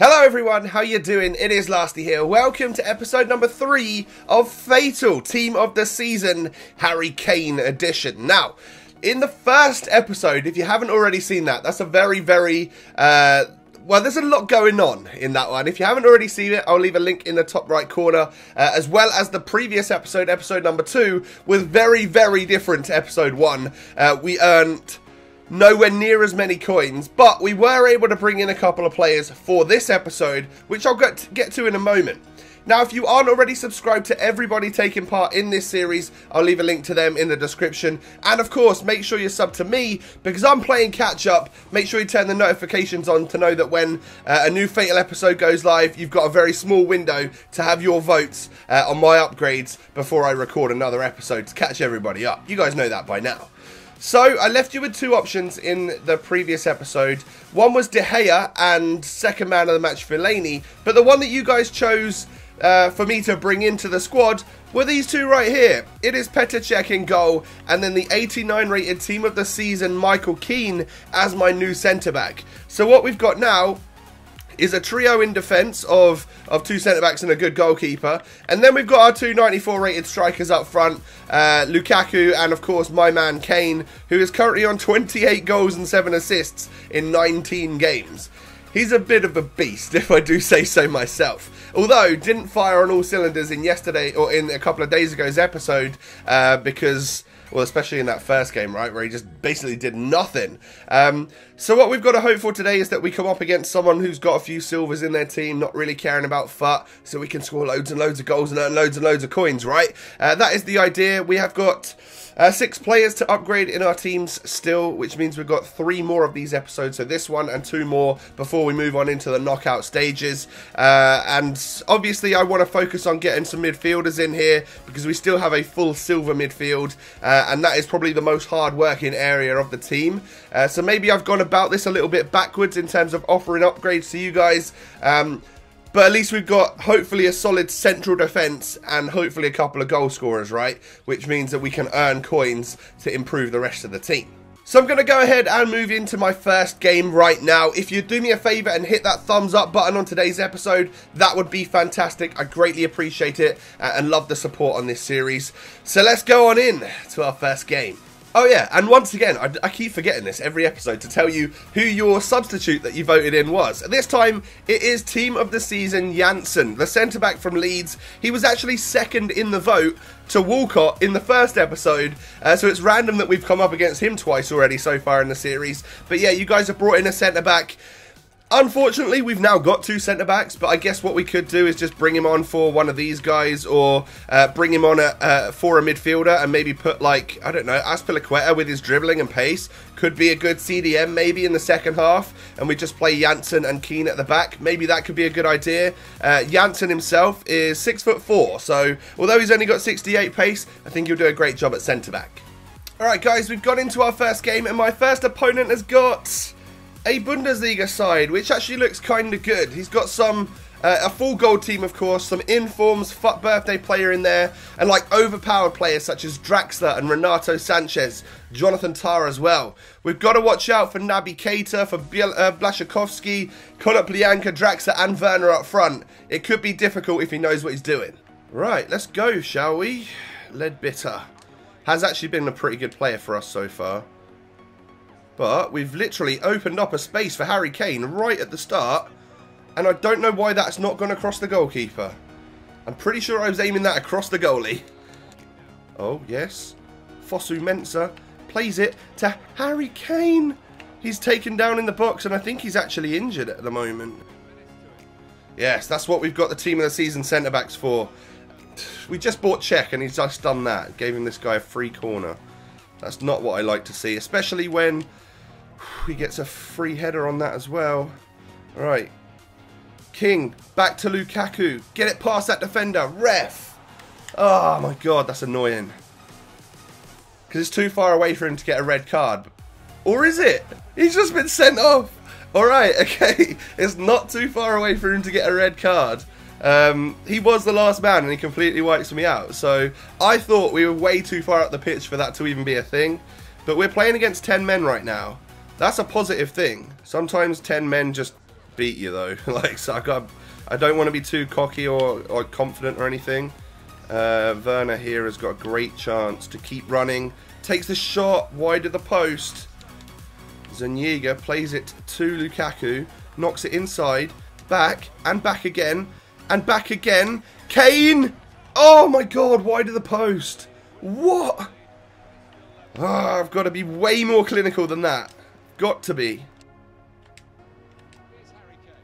Hello everyone, how you doing? It is Lasty here. Welcome to episode number 3 of F8Tal Team of the Season Harry Kane edition. Now, in the first episode, if you haven't already seen that, that's a very, well, there's a lot going on in that one. If you haven't already seen it, I'll leave a link in the top right corner, as well as the previous episode, episode number 2, was very, very different to episode 1. We earned nowhere near as many coins, but we were able to bring in a couple of players for this episode, which I'll get to in a moment. Now, if you aren't already subscribed to everybody taking part in this series, I'll leave a link to them in the description. And of course, make sure you sub to me, because I'm playing catch up. Make sure you turn the notifications on to know that when a new F8Tal episode goes live, you've got a very small window to have your votes on my upgrades before I record another episode to catch everybody up. You guys know that by now. So, I left you with two options in the previous episode. One was De Gea and second man of the match Fellaini, but the one that you guys chose for me to bring into the squad were these two right here. It is Petr Cech in goal, and then the 89 rated team of the season Michael Keane as my new centre-back. So what we've got now is a trio in defence of two centre-backs and a good goalkeeper. And then we've got our two 94 rated strikers up front, Lukaku and of course my man Kane, who is currently on 28 goals and 7 assists in 19 games. He's a bit of a beast, if I do say so myself. Although, didn't fire on all cylinders in yesterday, or in a couple of days ago's episode, because, well, especially in that first game, right, where he just basically did nothing. So what we've got to hope for today is that we come up against someone who's got a few silvers in their team, not really caring about FUT, so we can score loads and loads of goals and earn loads and loads of coins, right? That is the idea. We have got 6 players to upgrade in our teams still, which means we've got 3 more of these episodes, so this one and 2 more before we move on into the knockout stages. And obviously I want to focus on getting some midfielders in here, because we still have a full silver midfield, and that is probably the most hard-working area of the team. So maybe I've gone about this a little bit backwards in terms of offering upgrades to you guys, but at least we've got, hopefully, a solid central defence and hopefully a couple of goal scorers, right? Which means that we can earn coins to improve the rest of the team. So I'm going to go ahead and move into my first game right now. If you'd do me a favour and hit that thumbs up button on today's episode, that would be fantastic. I greatly appreciate it and love the support on this series. So let's go on in to our first game. Oh yeah, and once again, I keep forgetting this every episode to tell you who your substitute that you voted in was. This time, it is Team of the Season Janssen, the centre-back from Leeds. He was actually second in the vote to Walcott in the first episode, so it's random that we've come up against him twice already so far in the series. But yeah, you guys have brought in a centre-back. Unfortunately, we've now got 2 centre-backs, but I guess what we could do is just bring him on for one of these guys, or bring him on for a midfielder and maybe put, like, I don't know, AZPI with his dribbling and pace. Could be a good CDM maybe in the second half, and we just play Janssen and Keane at the back. Maybe that could be a good idea. Janssen himself is 6'4", so although he's only got 68 pace, I think he'll do a great job at centre-back. Alright guys, we've got into our first game, and my first opponent has got a Bundesliga side, which actually looks kind of good. He's got some, a full gold team, of course, some informs, FUT birthday player in there, and like overpowered players such as Draxler and Renato Sanchez, Jonathan Tah as well. We've got to watch out for Naby Keita, for Blaszczykowski, Konoplyanka, Draxler and Werner up front. It could be difficult if he knows what he's doing. Right, let's go, shall we? Ledbitter has actually been a pretty good player for us so far. But we've literally opened up a space for Harry Kane right at the start. And I don't know why that's not gone across the goalkeeper. I'm pretty sure I was aiming that across the goalie. Oh, yes. Fosu Mensah plays it to Harry Kane. He's taken down in the box, and I think he's actually injured at the moment. Yes, that's what we've got the Team of the Season centre-backs for. We just bought Cech, and he's just done that. Gave him this guy a free corner. That's not what I like to see, especially when he gets a free header on that as well. Right. King, back to Lukaku. Get it past that defender. Ref. Oh my god, that's annoying. Because it's too far away for him to get a red card. Or is it? He's just been sent off. Alright, okay. It's not too far away for him to get a red card. He was the last man and he completely wipes me out. So I thought we were way too far up the pitch for that to even be a thing. But we're playing against 10 men right now. That's a positive thing. Sometimes 10 men just beat you though. Like, so I don't want to be too cocky or confident or anything. Werner here has got a great chance to keep running. Takes the shot wide of the post. Zuniga plays it to Lukaku. Knocks it inside. Back and back again. And back again. Kane! Oh my god, wide of the post. What? Oh, I've got to be way more clinical than that. Got to be.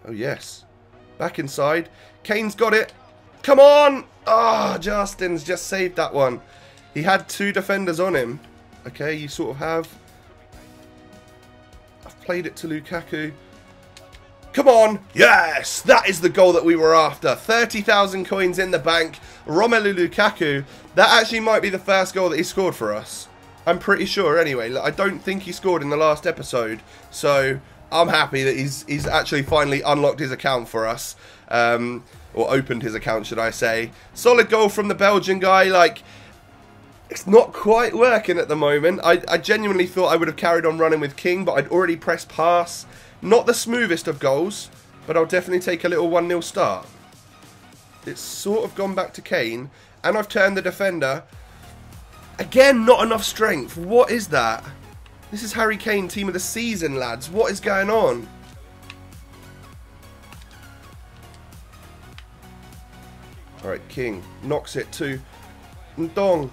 Oh yes. Back inside. Kane's got it. Come on! Ah, oh, Justin's just saved that one. He had 2 defenders on him. Okay, you sort of have. I've played it to Lukaku. Come on! Yes! That is the goal that we were after. 30,000 coins in the bank. Romelu Lukaku. That actually might be the first goal that he scored for us. I'm pretty sure anyway. I don't think he scored in the last episode. So I'm happy that he's actually finally unlocked his account for us. Or opened his account, should I say. Solid goal from the Belgian guy. Like, it's not quite working at the moment. I genuinely thought I would have carried on running with King, but I'd already pressed pass. Not the smoothest of goals, but I'll definitely take a little 1-0 start. It's sort of gone back to Kane, and I've turned the defender. Again, not enough strength. What is that? This is Harry Kane, team of the season, lads. What is going on? Alright, King knocks it to Ndong.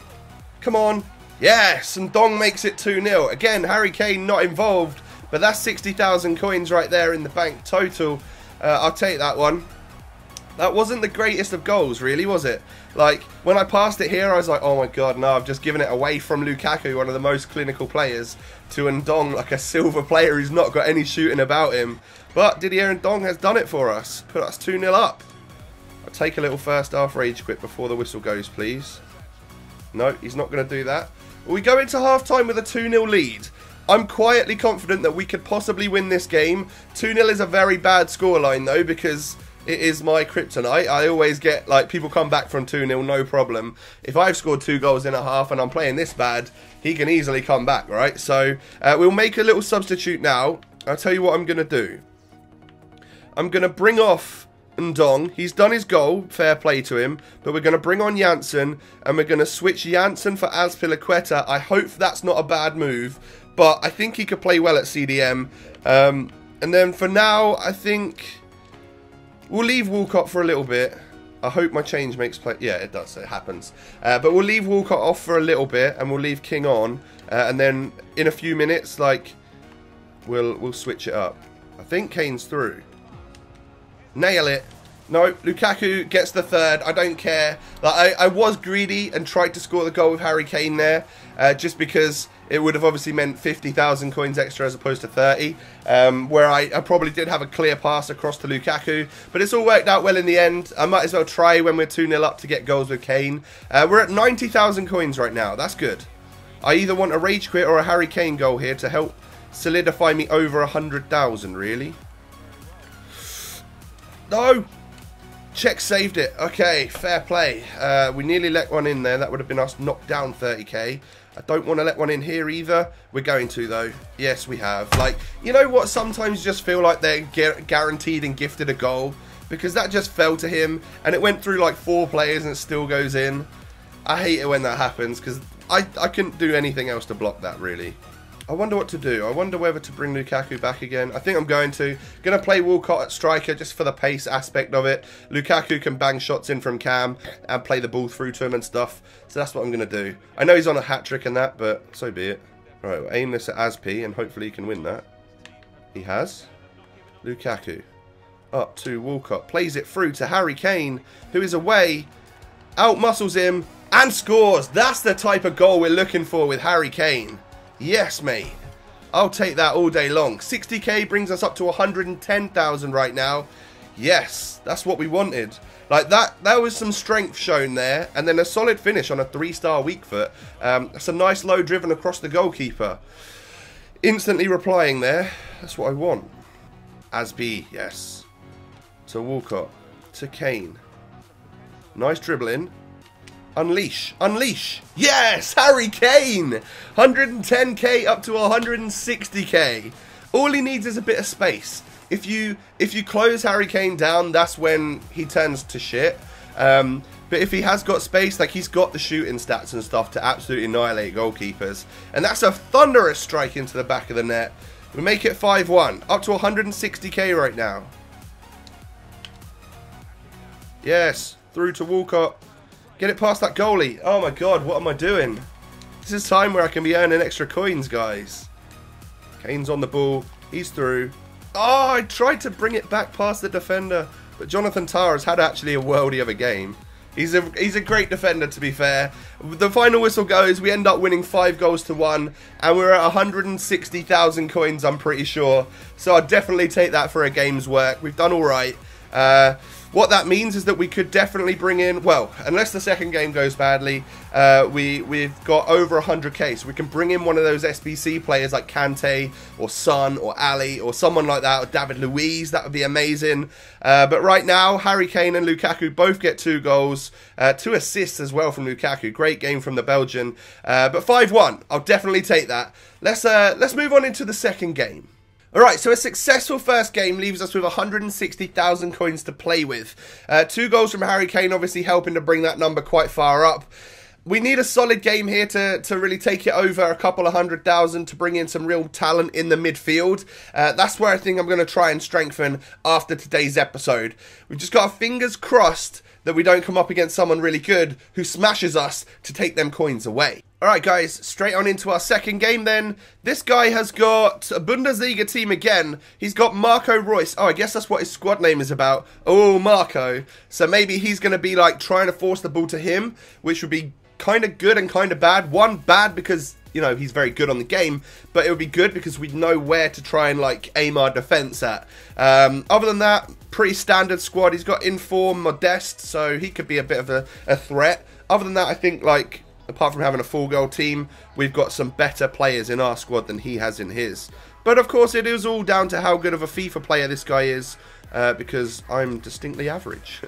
Come on. Yes, Ndong makes it 2-0. Again, Harry Kane not involved, but that's 60,000 coins right there in the bank total. I'll take that one. That wasn't the greatest of goals, really, was it? Like, when I passed it here, I was like, oh my god, no, I've just given it away from Lukaku, one of the most clinical players, to Ndong, like a silver player who's not got any shooting about him. But Didier Ndong has done it for us. Put us 2-0 up. I'll take a little first half rage quit before the whistle goes, please. No, he's not going to do that. We go into half-time with a 2-0 lead. I'm quietly confident that we could possibly win this game. 2-0 is a very bad scoreline, though, because it is my kryptonite. I always get, like, people come back from 2-0, no problem. If I've scored 2 goals in a half and I'm playing this bad, he can easily come back, right? So, we'll make a little substitute now. I'll tell you what I'm going to do. I'm going to bring off Ndong. He's done his goal, fair play to him, but we're going to bring on Janssen, and we're going to switch Janssen for AZPI. I hope that's not a bad move, but I think he could play well at CDM. And then for now, I think we'll leave Walcott for a little bit. I hope my change makes play. Yeah, it does. It happens. But we'll leave Walcott off for a little bit, and we'll leave King on, and then in a few minutes, like, we'll switch it up. I think Kane's through. Nail it. No, Lukaku gets the third. I don't care. Like, I was greedy and tried to score the goal with Harry Kane there, just because it would have obviously meant 50,000 coins extra as opposed to 30, where I probably did have a clear pass across to Lukaku, but it's all worked out well in the end. I might as well try when we're 2-0 up to get goals with Kane. We're at 90,000 coins right now. That's good. I either want a rage quit or a Harry Kane goal here to help solidify me over 100,000, really. No! Czech saved it. Okay, fair play. We nearly let one in there. That would have been us knocked down 30k. I don't want to let one in here either. We're going to, though. Yes, we have. Like, you know what? Sometimes you just feel like they're guaranteed and gifted a goal, because that just fell to him, and it went through like 4 players and it still goes in. I hate it when that happens, because I couldn't do anything else to block that, really. I wonder what to do. I wonder whether to bring Lukaku back again. I think I'm going to. Going to play Walcott at striker just for the pace aspect of it. Lukaku can bang shots in from Cam and play the ball through to him and stuff. So that's what I'm going to do. I know he's on a hat-trick and that, but so be it. Right, we'll aim this at AZPI and hopefully he can win that. He has. Lukaku. Up to Walcott. Plays it through to Harry Kane, who is away. Out-muscles him and scores. That's the type of goal we're looking for with Harry Kane. Yes, mate. I'll take that all day long. 60k brings us up to 110,000 right now. Yes, that's what we wanted. Like, that was some strength shown there. And then a solid finish on a 3-star weak foot. That's a nice low driven across the goalkeeper. Instantly replying there. That's what I want. AZPI, yes. To Walcott. To Kane. Nice dribbling. Unleash. Unleash. Yes! Harry Kane! 110k up to 160k. All he needs is a bit of space. if you close Harry Kane down, that's when he turns to shit. But if he has got space, like he's got the shooting stats and stuff to absolutely annihilate goalkeepers. And that's a thunderous strike into the back of the net. We make it 5-1, up to 160k right now. Yes, through to Walcott. Get it past that goalie. Oh my god, what am I doing? This is time where I can be earning extra coins, guys. Kane's on the ball. He's through. Oh, I tried to bring it back past the defender. But Jonathan Tah has had actually a worldie of a game. He's a great defender, to be fair. The final whistle goes, we end up winning 5-1, and we're at 160,000 coins, I'm pretty sure. So I'd definitely take that for a game's work. We've done all right. What that means is that we could definitely bring in, well, unless the second game goes badly, we've got over 100k, so we can bring in one of those SBC players like Kante or Son or Ali or someone like that, or David Luiz. That would be amazing. But right now, Harry Kane and Lukaku both get 2 goals, 2 assists as well from Lukaku. Great game from the Belgian. But 5-1, I'll definitely take that. Let's move on into the second game. Alright, so a successful first game leaves us with 160,000 coins to play with. 2 goals from Harry Kane obviously helping to bring that number quite far up. We need a solid game here to really take it over a couple of 100,000 to bring in some real talent in the midfield. That's where I think I'm going to try and strengthen after today's episode. We've just got our fingers crossed that we don't come up against someone really good who smashes us to take them coins away. Alright guys, straight on into our second game then. This guy has got a Bundesliga team again. He's got Marco Reus. Oh, I guess that's what his squad name is about. Oh, Marco. So maybe he's going to be like trying to force the ball to him, which would be kind of good and kind of bad. One, bad because, you know, he's very good on the game, but it would be good because we'd know where to try and like aim our defense at. Other than that, pretty standard squad. He's got Inform, Modeste, so he could be a bit of a threat. Other than that, I think like, apart from having a full goal team, we've got some better players in our squad than he has in his. But of course, it is all down to how good of a FIFA player this guy is, because I'm distinctly average.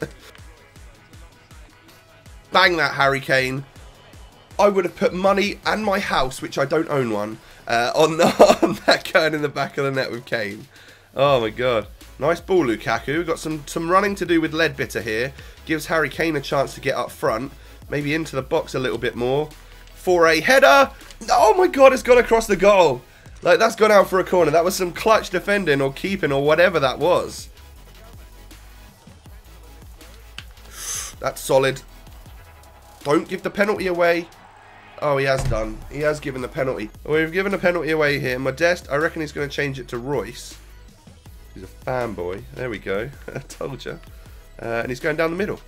Bang that, Harry Kane. I would have put money and my house, which I don't own one, on that going in the back of the net with Kane. Oh my god. Nice ball, Lukaku. We've got some running to do with Ledbetter here. Gives Harry Kane a chance to get up front. Maybe into the box a little bit more. For a header. Oh my god, it's gone across the goal. Like, that's gone out for a corner. That was some clutch defending or keeping or whatever that was. That's solid. Don't give the penalty away. Oh, he has done. He has given the penalty. We've given a penalty away here. Modeste, I reckon he's going to change it to Reus. He's a fanboy. There we go. I told you. And he's going down the middle.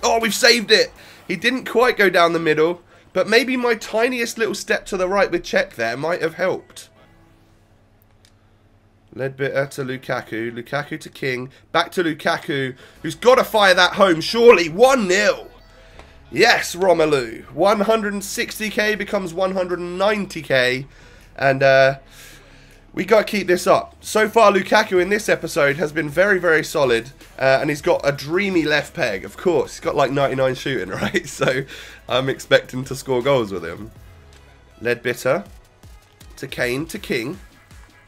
Oh, we've saved it. He didn't quite go down the middle, but maybe my tiniest little step to the right with Czech there might have helped. Ledbetter to Lukaku. Lukaku to King. Back to Lukaku, who's got to fire that home, surely. 1-0. Yes, Romelu. 160k becomes 190k. And we got to keep this up. So far, Lukaku in this episode has been very, very solid. And he's got a dreamy left peg, of course. He's got like 99 shooting, right? So I'm expecting to score goals with him. Ledbetter to Kane to King.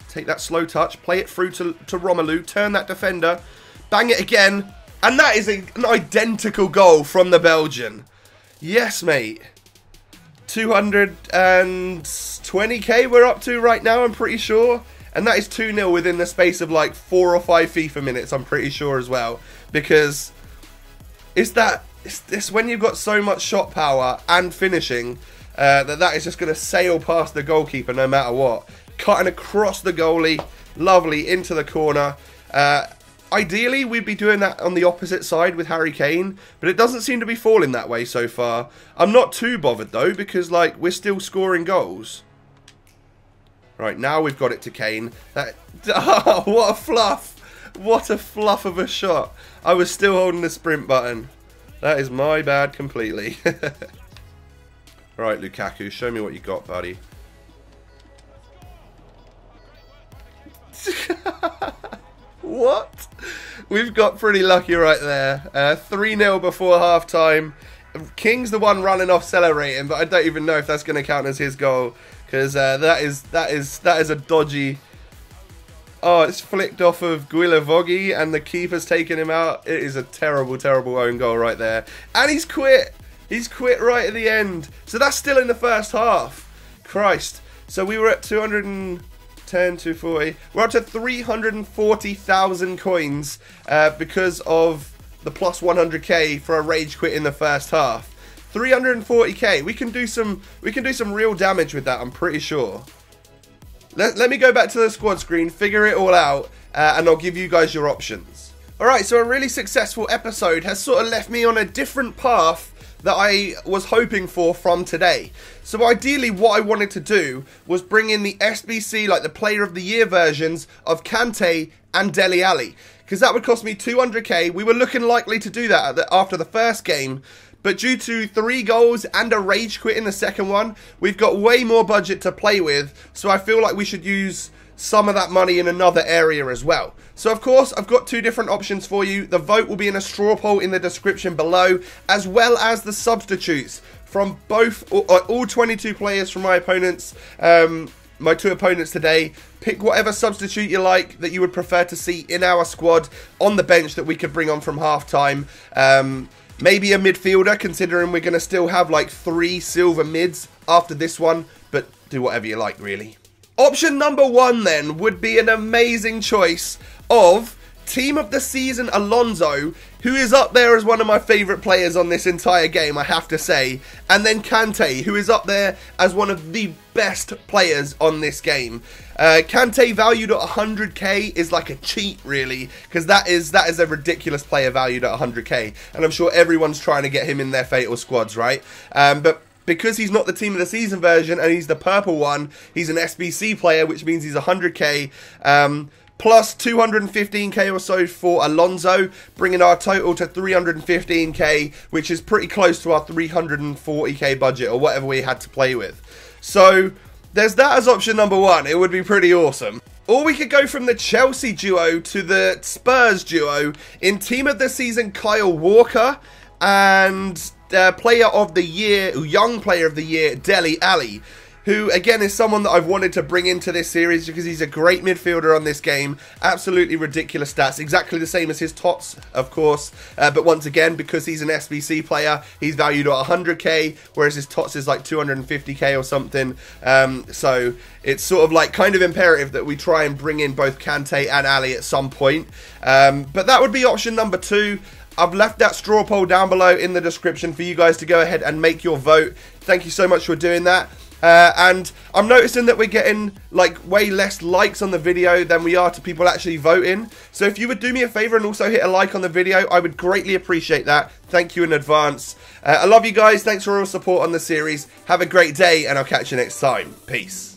Take that slow touch. Play it through to Romelu. Turn that defender. Bang it again. And that is an identical goal from the Belgian. Yes, mate. 220k we're up to right now, I'm pretty sure. And that is 2-0 within the space of like 4 or 5 FIFA minutes, I'm pretty sure as well. Because it's when you've got so much shot power and finishing, that is just going to sail past the goalkeeper no matter what. Cutting across the goalie, lovely, into the corner. Ideally, we'd be doing that on the opposite side with Harry Kane, but it doesn't seem to be falling that way so far. I'm not too bothered, though, because, like, we're still scoring goals. Right, now we've got it to Kane. Oh, what a fluff. What a fluff of a shot. I was still holding the sprint button. That is my bad completely. Right, Lukaku, show me what you got, buddy. What? We've got pretty lucky right there. 3-0 before half-time. King's the one running off celebrating, but I don't even know if that's going to count as his goal, because that is a dodgy Oh, it's flicked off of Guilavogui and the keeper's taken him out. It is a terrible, terrible own goal right there. And he's quit. He's quit right at the end. So that's still in the first half. Christ. So we were at 210, 240. We're up to 340,000 coins because of the plus 100k for a rage quit in the first half. 340k. We can do some real damage with that, I'm pretty sure. Let me go back to the squad screen, figure it all out, and I'll give you guys your options. Alright, so a really successful episode has sort of left me on a different path that I was hoping for from today. So ideally what I wanted to do was bring in the SBC, like the Player of the Year versions of Kante and Dele Alli, because that would cost me 200k. We were looking likely to do that after the first game, but due to 3 goals and a rage quit in the second one, we've got way more budget to play with, so I feel like we should use some of that money in another area as well. So of course, I've got 2 different options for you. The vote will be in a straw poll in the description below, as well as the substitutes from both, all 22 players from my opponents, my 2 opponents today. Pick whatever substitute you like that you would prefer to see in our squad on the bench that we could bring on from half-time. Maybe a midfielder, considering we're going to still have like 3 silver mids after this one, but do whatever you like, really. Option number 1 then would be an amazing choice of Team of the Season Alonso, who is up there as one of my favourite players on this entire game, I have to say, and then Kante, who is up there as one of the best players on this game. Kante valued at 100k is like a cheat, really, because that is a ridiculous player valued at 100k, and I'm sure everyone's trying to get him in their Fatal squads, right? But because he's not the Team of the Season version and he's the purple one, he's an SBC player, which means he's 100k. Plus 215k or so for Alonso, bringing our total to 315k, which is pretty close to our 340k budget or whatever we had to play with. So there's that as option number 1. It would be pretty awesome. Or we could go from the Chelsea duo to the Spurs duo in Team of the Season Kyle Walker and Player of the Year, Young Player of the Year, Dele Alli, who again is someone that I've wanted to bring into this series because he's a great midfielder on this game. Absolutely ridiculous stats, exactly the same as his TOTS, of course, but once again, because he's an SBC player, he's valued at 100k, whereas his TOTS is like 250k or something. So it's sort of like kind of imperative that we try and bring in both Kante and Ali at some point. But that would be option number 2. I've left that straw poll down below in the description for you guys to go ahead and make your vote. Thank you so much for doing that. And I'm noticing that we're getting like way less likes on the video than we are to people actually voting. So if you would do me a favor and also hit a like on the video, I would greatly appreciate that. Thank you in advance. I love you guys. Thanks for all your support on the series. Have a great day and I'll catch you next time. Peace.